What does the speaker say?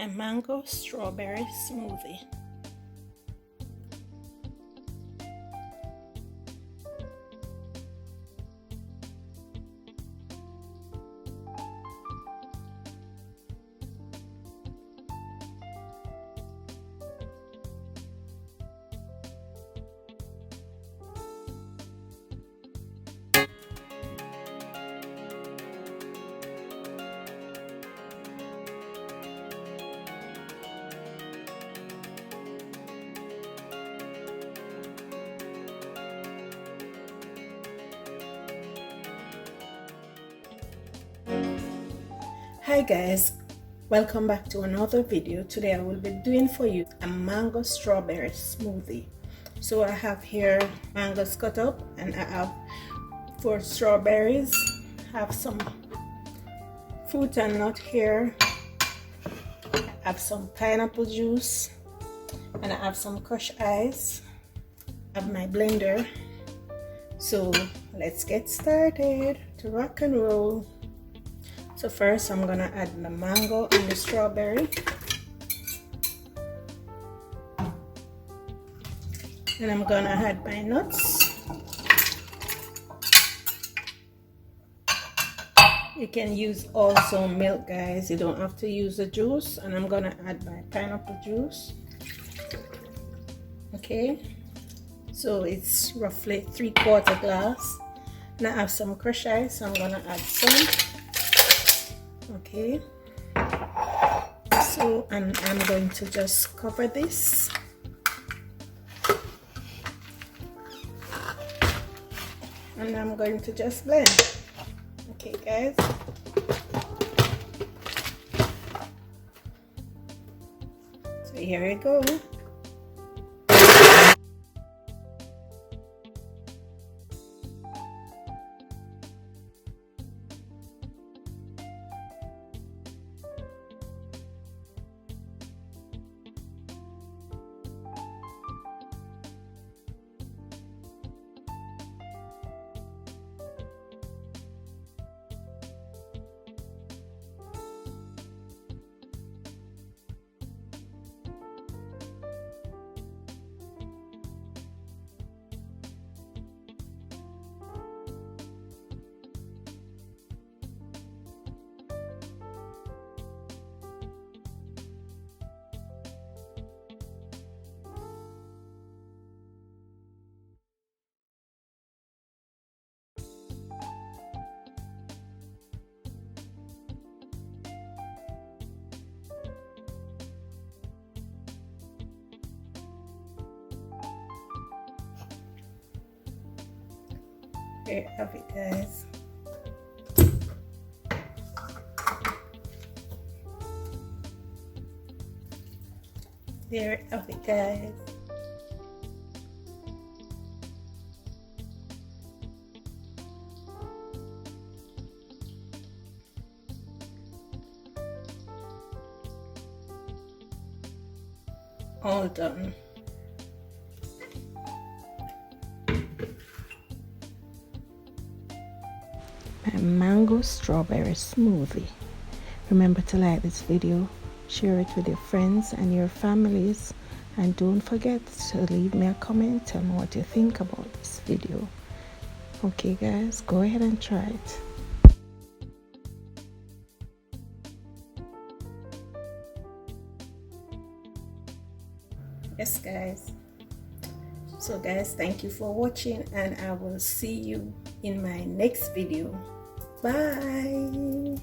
a mango strawberry smoothie. Hi guys, welcome back to another video. Today I will be doing for you a mango strawberry smoothie. So I have here mangoes cut up, and I have 4 strawberries, have some fruit and nut here, I have some pineapple juice, and I have some crushed ice. I have my blender. So let's get started to rock and roll. So first I'm gonna add the mango and the strawberry, and I'm gonna add my nuts. You can use also milk, guys, you don't have to use the juice. And I'm gonna add my pineapple juice. Okay, so it's roughly 3/4 glass. And I have some crushed ice, so I'm gonna add some. Okay, so I'm going to just cover this, and I'm going to just blend. Okay guys, so here we go. There you have it, guys. There you have it, guys. All done. My mango strawberry smoothie. Remember to like this video, share it with your friends and your families, and don't forget to leave me a comment. Tell me what you think about this video. Okay guys, go ahead and try it. Yes guys, so guys, thank you for watching, and I will see you in my next video. Bye.